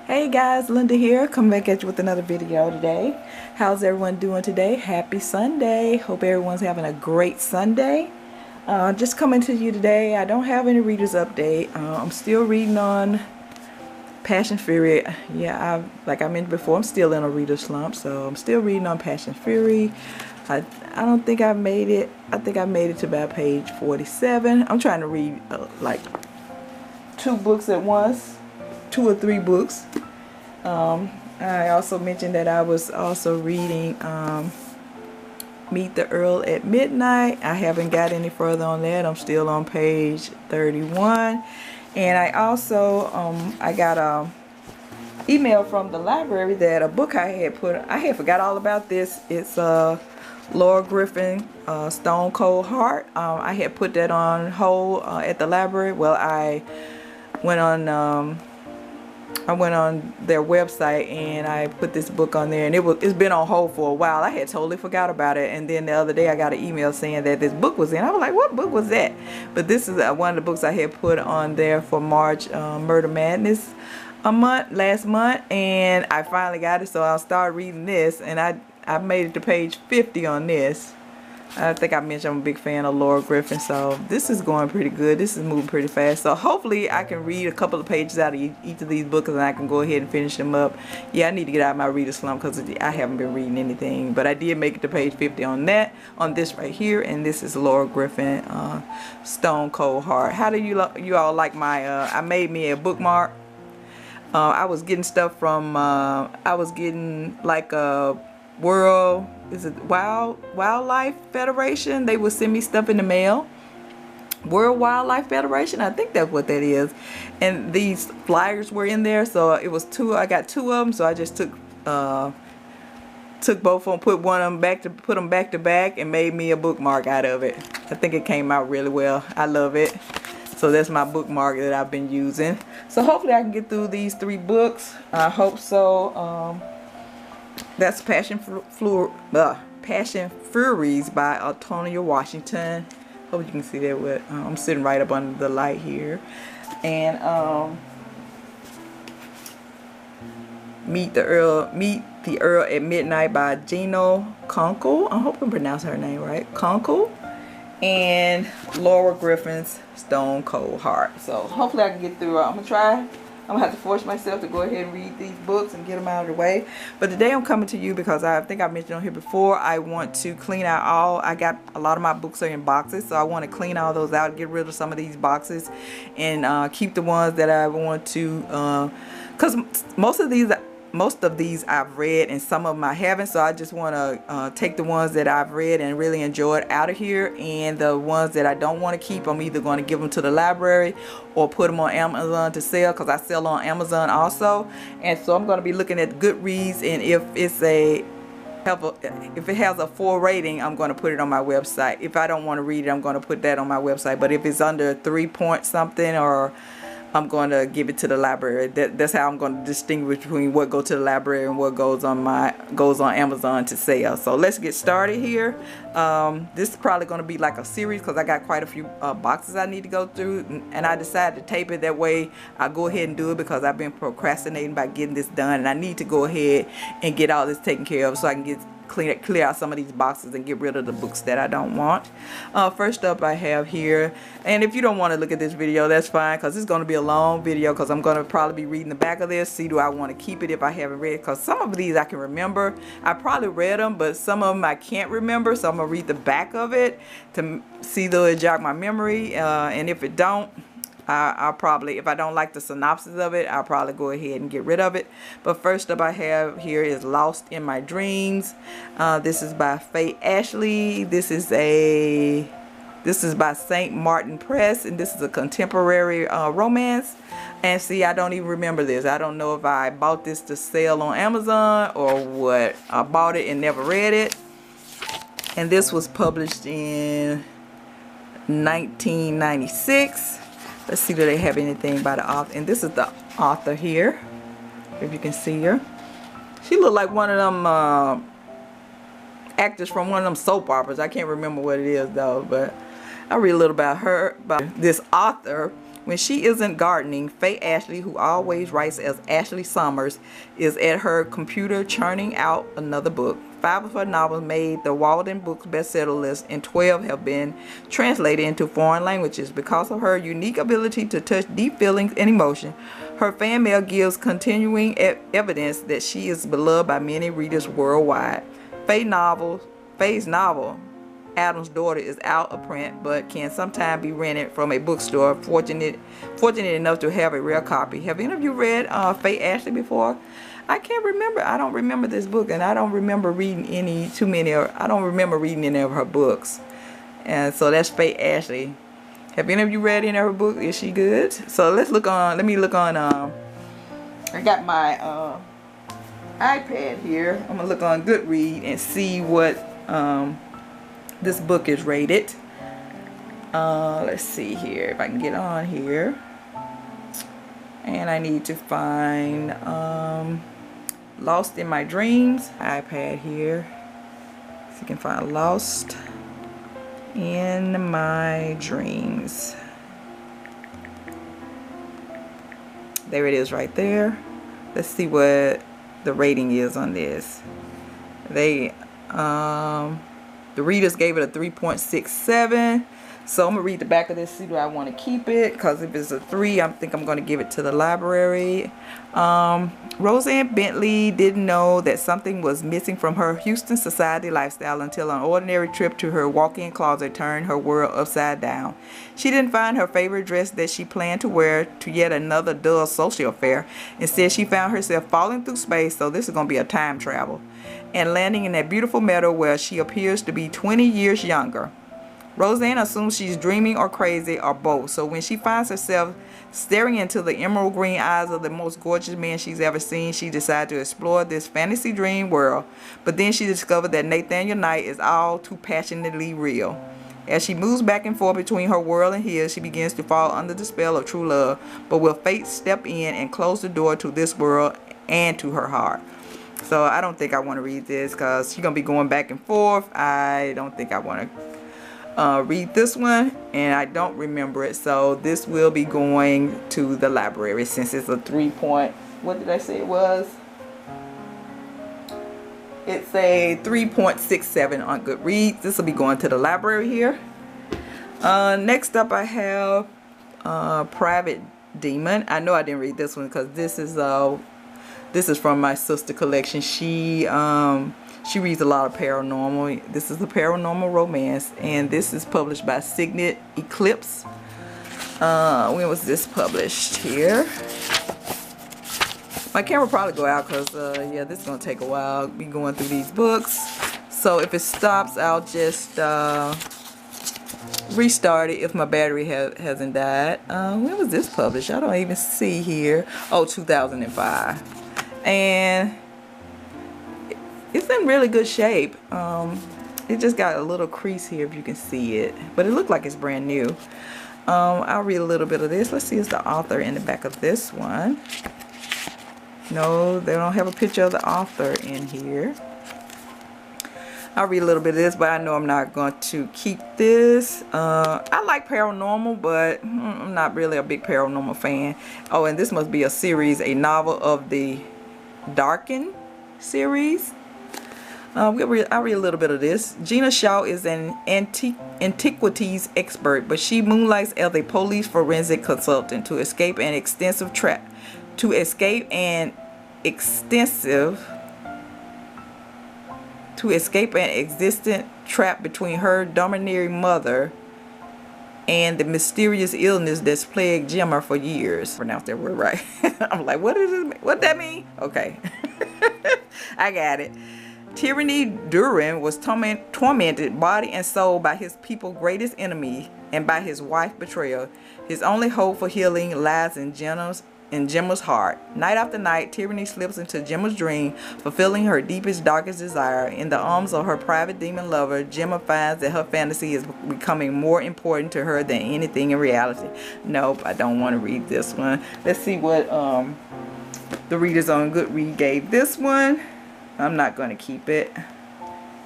Hey guys, Linda here. Come back at you with another video today. How's everyone doing today? Happy Sunday. Hope everyone's having a great Sunday. Just coming to you today. I don't have any readers update. I'm still reading on Passion Fury. Yeah, like I mentioned before, I'm still in a reader slump, so I'm still reading on Passion Fury. I don't think I made it. I think I made it to about page 47. I'm trying to read like 2 books at once. 2 or 3 books. I also mentioned that I was also reading Meet the Earl at Midnight. I haven't got any further on that. I'm still on page 31. And I also I got a email from the library that a book I had forgot all about this. It's Griffin, Stone Cold Heart. I had put that on hold at the library. Well, I went on their website and I put this book on there, and it's been on hold for a while. I had totally forgot about it, and then the other day I got an email saying that this book was in. I was like, what book was that? But this is one of the books I had put on there for March Murder Madness last month, and I finally got it, so I'll start reading this, and I made it to page 50 on this. I think I mentioned I'm a big fan of Laura Griffin, so this is going pretty good. This is moving pretty fast, so hopefully I can read a couple of pages out of each of these books and I can go ahead and finish them up. Yeah, I need to get out of my reader slump because I haven't been reading anything, but I did make it to page 50 on this right here, and this is Laura Griffin, Stone Cold Heart. How do you all like my I made me a bookmark. I was getting stuff from I was getting like a World, is it Wildlife Federation? They would send me stuff in the mail. World Wildlife Federation, I think that's what that is. And these flyers were in there, so it was 2. I got 2 of them, so I just took both of them, put them back to back, and made me a bookmark out of it. I think it came out really well. I love it. So that's my bookmark that I've been using. So hopefully I can get through these 3 books. I hope so. That's Passion Furies by Altonya, Washington. Hope you can see that. With I'm sitting right up under the light here. And Meet the Earl at Midnight by Gina Conkle. I hope I'm pronouncing her name right. Conkle. And Laura Griffin's Stone Cold Heart. So hopefully I can get through. I'm gonna try. I'm gonna have to force myself to go ahead and read these books and get them out of the way. But today I'm coming to you because I think I mentioned on here before, I want to clean out I got a lot of my books are in boxes, so I want to clean all those out, get rid of some of these boxes, and keep the ones that I want to, because most of these I've read and some of them I haven't, so I just want to take the ones that I've read and really enjoyed out of here, and the ones that I don't want to keep, I'm either going to give them to the library or put them on Amazon to sell, because I sell on Amazon also. And so I'm going to be looking at Goodreads, and if it has a 4 rating, I'm going to put it on my website. If I don't want to read it, I'm going to put that on my website. But if it's under 3 point something, or I'm going to give it to the library. That's how I'm going to distinguish between what goes to the library and what goes on Amazon to sell. So let's get started here. This is probably going to be like a series because I got quite a few boxes I need to go through, and I decided to tape it that way. I'll go ahead and do it because I've been procrastinating by getting this done, and I need to go ahead and get all this taken care of so I can clear out some of these boxes and get rid of the books that I don't want. First up I have here, and if you don't want to look at this video, that's fine, because it's going to be a long video, because I'm going to probably be reading the back of this, see do I want to keep it if I haven't read it, because some of these I can remember. I probably read them, but some of them I can't remember, so I'm going to read the back of it to see though it jog my memory, and if it don't, I'll probably, if I don't like the synopsis of it, I'll probably go ahead and get rid of it. But first up I have here is Lost in My Dreams. This is by Faye Ashley. This is by St. Martin Press, and this is a contemporary romance. And see, I don't even remember this. I don't know if I bought this to sell on Amazon or what. I bought it and never read it. And this was published in 1996. Let's see, do they have anything by the author? And this is the author here, if you can see her. She looked like one of them actors from one of them soap operas. I can't remember what it is though, but I read a little about her, about this author When she isn't gardening, Faye Ashley, who always writes as Ashley Summers, is at her computer churning out another book. 5 of her novels made the Wilde Books bestseller list, and 12 have been translated into foreign languages. Because of her unique ability to touch deep feelings and emotion, her fan mail gives continuing evidence that she is beloved by many readers worldwide. Faye's novel, Adam's Daughter, is out of print but can sometimes be rented from a bookstore fortunate enough to have a rare copy. Have any of you read Faye Ashley before? I can't remember. I don't remember this book, and I don't remember reading I don't remember reading any of her books. And so that's Faye Ashley. Have any of you read any of her books? Is she good? So let me look on I got my iPad here. I'm gonna look on Goodreads and see what this book is rated. Let's see here if I can get on here. And I need to find Lost in My Dreams. iPad here. So you can find Lost in My Dreams. There it is right there. Let's see what the rating is on this. The readers gave it a 3.67. So I'm gonna read the back of this, see do I want to keep it, because if it's a 3, I think I'm gonna give it to the library. Roseanne Bentley didn't know that something was missing from her Houston society lifestyle until an ordinary trip to her walk-in closet turned her world upside down. She didn't find her favorite dress that she planned to wear to yet another dull social affair. Instead, she found herself falling through space, so this is gonna be a time travel, and landing in that beautiful meadow where she appears to be 20 years younger. Roseanne assumes she's dreaming or crazy or both, so when she finds herself staring into the emerald green eyes of the most gorgeous man she's ever seen, she decides to explore this fantasy dream world. But then she discovers that Nathaniel Knight is all too passionately real. As she moves back and forth between her world and his, she begins to fall under the spell of true love. But will fate step in and close the door to this world and to her heart? So I don't think I want to read this because she's going to be going back and forth. I don't think I want to read this one, and I don't remember it, so this will be going to the library since it's a 3 point, what did I say it was? It's a 3.67 on Goodreads. This will be going to the library here. Next up I have Private Demon. I know I didn't read this one because this is from my sister collection. She reads a lot of paranormal. This is a paranormal romance, and this is published by Signet Eclipse. When was this published? Here. My camera will probably go out because, yeah, this is going to take a while. I'll be going through these books. So if it stops, I'll just restart it if my battery hasn't died. When was this published? I don't even see here. Oh, 2005. And it's in really good shape. It just got a little crease here if you can see it, but it looked like it's brand new. I'll read a little bit of this. Let's see, is the author in the back of this one? No, they don't have a picture of the author in here. I'll read a little bit of this, but I know I'm not going to keep this. I like paranormal, but I'm not really a big paranormal fan. Oh, and this must be a series, a novel of the Darken series. I'll read a little bit of this. Gina Shaw is an antiquities expert, but she moonlights as a police forensic consultant to escape an extensive trap. To escape an existent trap between her domineering mother and the mysterious illness that's plagued Gemma for years. Pronounced that word right. I'm like, what is it? What that mean? Okay. I got it. Tyranny Duran was tormented body and soul by his people's greatest enemy and by his wife's betrayal. His only hope for healing lies in Gemma's heart. Night after night, Tyranny slips into Gemma's dream, fulfilling her deepest, darkest desire. In the arms of her private demon lover, Gemma finds that her fantasy is becoming more important to her than anything in reality. Nope, I don't want to read this one. Let's see what the readers on Goodreads gave this one. I'm not going to keep it.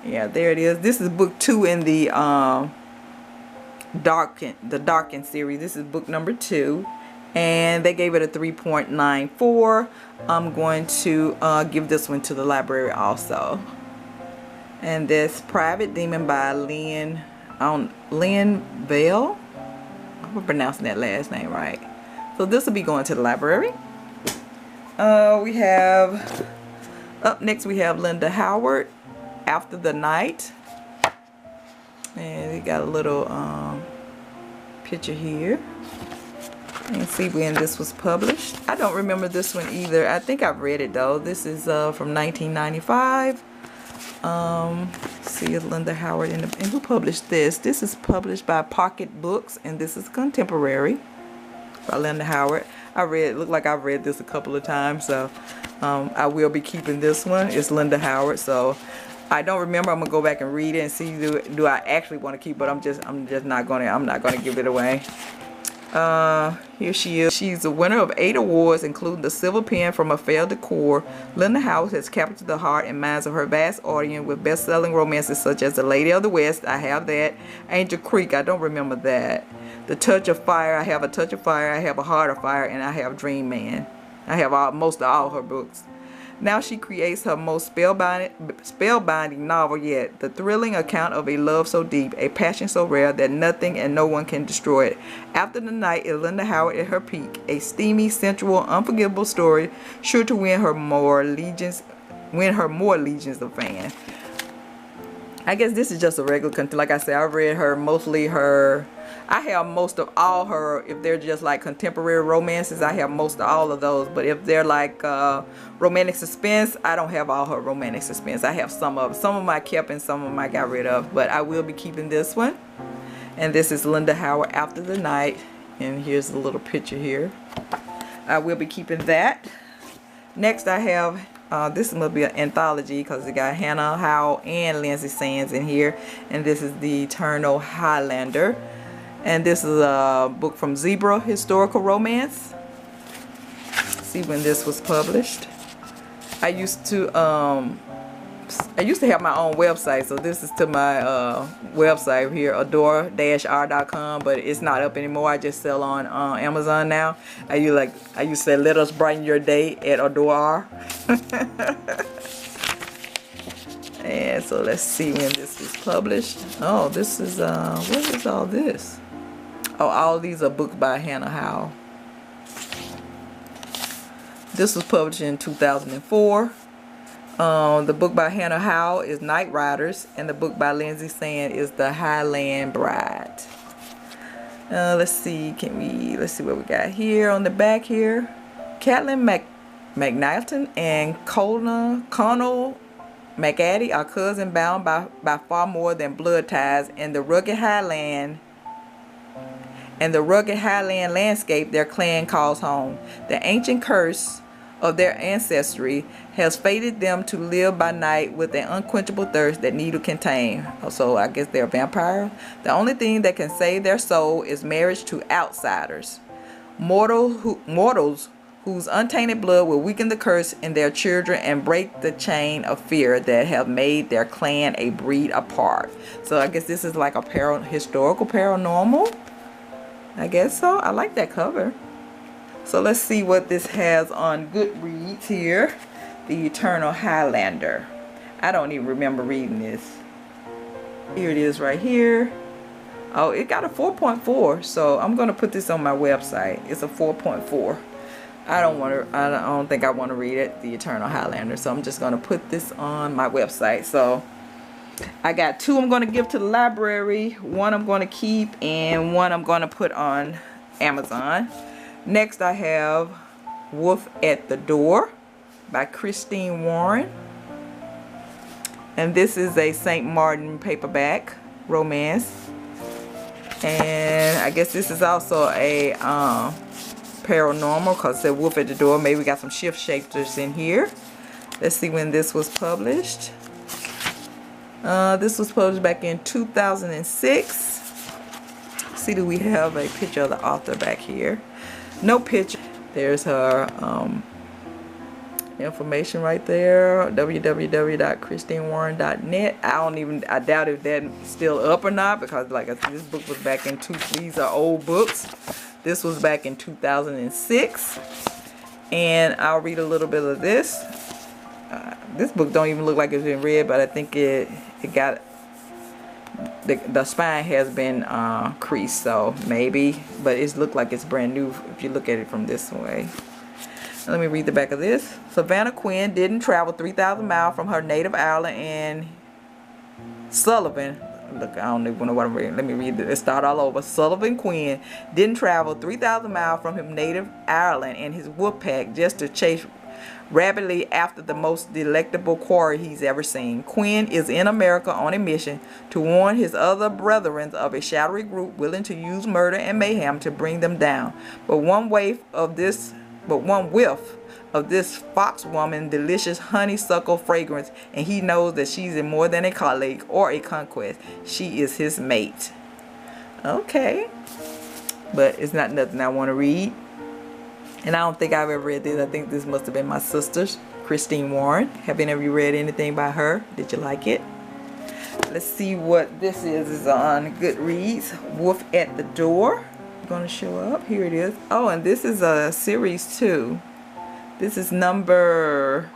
Yeah, there it is. This is book 2 in the the Darkened series. This is book number 2, and they gave it a 3.94. I'm going to give this one to the library also. And this Private Demon by Lynn Vale. I hope I'm pronouncing that last name right. So this will be going to the library. We have up next, we have Linda Howard, After the Night. And we got a little picture here. And see when this was published. I don't remember this one either. I think I've read it though. This is from 1995. See Linda Howard and who published this? This is published by Pocket Books, and this is contemporary by Linda Howard. Look like I've read this a couple of times, so I will be keeping this one. It's Linda Howard, so I don't remember. I'm gonna go back and read it and see do I actually want to keep it. I'm just not gonna give it away. Here she is. She's the winner of 8 awards, including the Silver Pen from Affaire de Cour. Linda Howard has captured the heart and minds of her vast audience with best-selling romances such as The Lady of the West. I have that. Angel Creek. I don't remember that. The Touch of Fire. I have A Touch of Fire. I have A Heart of Fire, and I have Dream Man. I have most of all her books. Now she creates her most spellbinding novel yet, the thrilling account of a love so deep, a passion so rare that nothing and no one can destroy it. After the Night is Linda Howard at her peak, a steamy, sensual, unforgivable story, sure to win her more legions of fans. I guess this is just a regular, like I said, I read her mostly her. I have most of all her, if they're just like contemporary romances, I have most of all of those. But if they're like romantic suspense, I don't have all her romantic suspense. I have some of them I kept and some of them I got rid of. But I will be keeping this one. And this is Linda Howard, After the Night. And here's a little picture here. I will be keeping that. Next I have, this must be an anthology because it got Hannah Howell and Lindsay Sands in here. And this is The Eternal Highlander. And this is a book from Zebra Historical Romance. See when this was published. I used to have my own website, so this is to my website here, AdoreR.com, but it's not up anymore. I just sell on Amazon now. I used to say, let us brighten your day at AdoreR. And so let's see when this was published. Oh, this is what is all this? Oh, all these are books by Hannah Howell. This was published in 2004. The book by Hannah Howell is Night Riders, and the book by Lindsay Sands is The Highland Bride. Let's see what we got here on the back here. Catelyn McNaughton and Connell McAddy are cousin bound by far more than blood ties, and the rugged Highland landscape their clan calls home. The ancient curse of their ancestry has fated them to live by night with an unquenchable thirst that neither can tame. So I guess they're vampires. The only thing that can save their soul is marriage to outsiders. Mortals whose untainted blood will weaken the curse in their children and break the chain of fear that have made their clan a breed apart. So I guess this is like a historical paranormal. I guess so. I like that cover. So let's see what this has on Goodreads here. The Eternal Highlander. I don't even remember reading this. Here it is right here. Oh, it got a 4.4. So I'm going to put this on my website. It's a 4.4. I don't think I want to read it, The Eternal Highlander. So I'm just going to put this on my website. So I got 2 I'm going to give to the library. 1 I'm going to keep, and 1 I'm going to put on Amazon. Next I have Wolf at the Door by Christine Warren. And this is a St. Martin paperback romance. And I guess this is also a paranormal because it said Wolf at the Door. Maybe we got some shift shifters in here. Let's see when this was published. This was published back in 2006. See, do we have a picture of the author back here? No picture. There's her Information right there, www.christinewarren.net. I doubt if that's still up or not, because like I said, this book was back in these are old books. This was back in 2006. And I'll read a little bit of this. This book don't even look like it's been read, but I think it got, the spine has been creased, so maybe, but it looked like it's brand new if you look at it from this way. Let me read the back of this. Savannah Quinn didn't travel 3,000 miles from her native Ireland and Sullivan. Look, I don't even know what I'm reading. Let me read it. Let's start all over. Sullivan Quinn didn't travel 3,000 miles from his native Ireland and his wolf pack just to chase rapidly after the most delectable quarry he's ever seen. Quinn is in America on a mission to warn his other brethren of a shadowy group willing to use murder and mayhem to bring them down. But one whiff of this fox woman delicious honeysuckle fragrance, and he knows that she's more than a colleague or a conquest. She is his mate. Okay, but it's not nothing I want to read, and I don't think I've ever read this. I think this must have been my sister's, Christine Warren. Have any of you read anything by her? Did you like it? Let's see what this is. It's on Goodreads. Wolf at the Door. Going to show up. Here it is. Oh, and this is a series 2. This is number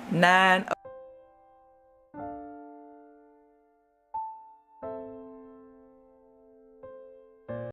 9